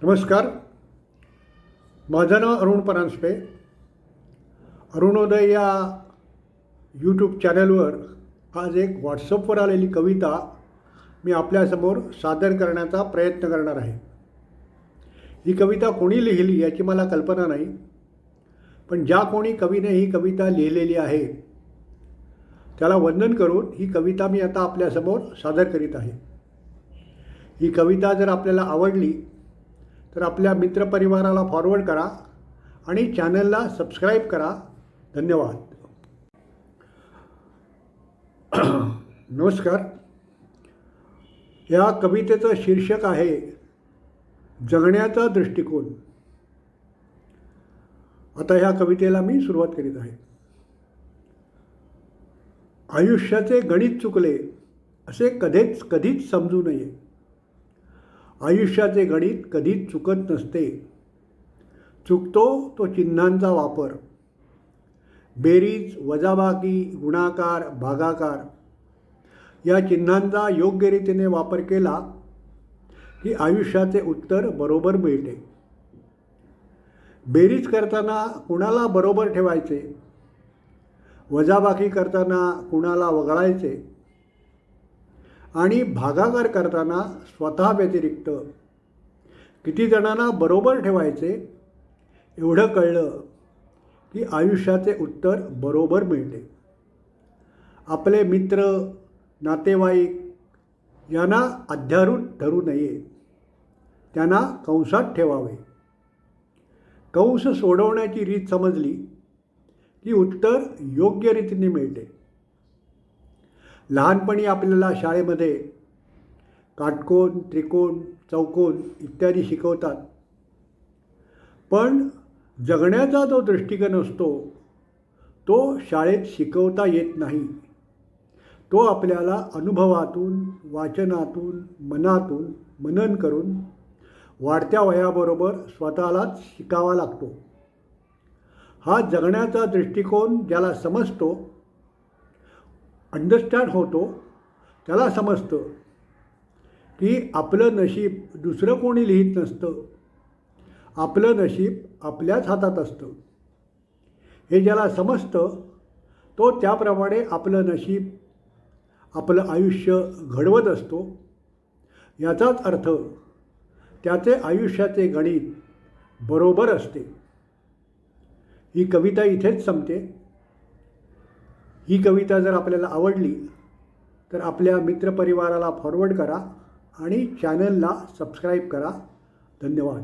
नमस्कार. माझं नाव अरुण परांजपे. अरुणोदय या यूट्यूब चॅनलवर आज एक व्हॉट्सअपवर आलेली कविता मी आपल्यासमोर सादर करण्याचा प्रयत्न करणार आहे. ही कविता कोणी लिहिली याची मला कल्पना नाही, पण ज्या कोणी कवीने ही कविता लिहिलेली आहे त्याला वंदन करून ही कविता मी आता आपल्यासमोर सादर करीत आहे. ही कविता जर आपल्याला आवडली तर आपल्या मित्रपरिवाराला फॉरवर्ड करा आणि चॅनलला सबस्क्राईब करा. धन्यवाद. नमस्कार. या कवितेचं शीर्षक आहे जगण्याचा दृष्टिकोन. आता ह्या कवितेला मी सुरुवात करीत आहे. आयुष्याचे गणित चुकले असे कधीच समजू नये. आयुष्याचे गणित कधीच चुकत नसते. चुकतो तो चिन्हांचा वापर. बेरीज, वजाबाकी, गुणाकार, भागाकार या चिन्हांचा योग्य रीतीने वापर केला की आयुष्याचे उत्तर बरोबर मिळते. बेरीज करताना कुणाला बरोबर ठेवायचे, वजाबाकी करताना कुणाला वगळायचे आणि भागाकार करताना स्वतः व्यतिरिक्त किती जणांना बरोबर ठेवायचे एवढं कळलं की आयुष्याचे उत्तर बरोबर मिळते. आपले मित्र, नातेवाईक यांना अध्यारूत धरू नये, त्यांना कंसात ठेवावे. कंस सोडवण्याची रीत समजली की उत्तर योग्य रीतीने मिळते. लहानपणी आपल्याला शाळेमध्ये काटकोन, त्रिकोण, चौकोन इत्यादी शिकवतात, पण जगण्याचा जो दृष्टिकोन असतो तो शाळेत शिकवता येत नाही. तो आपल्याला अनुभवातून, वाचनातून, मनातून मनन करून वाढत्या वयाबरोबर स्वतःलाच शिकावा लागतो. हा जगण्याचा दृष्टिकोन ज्याला समजतो, अंडरस्टँड होतो, त्याला समजतं की आपलं नशीब दुसरं कोणी लिहित नसतं. आपलं नशीब आपल्याच हातात असतं. हे ज्याला समजतं तो त्याप्रमाणे आपलं नशीब, आपलं आयुष्य घडवत असतो. याचाच अर्थ त्याचे आयुष्याचे गणित बरोबर असते. ही कविता इथेच संपते. ही कविता जर आपल्याला आवडली तर आपल्या मित्रपरिवाराला फॉरवर्ड करा आणि चॅनलला सबस्क्राईब करा. धन्यवाद.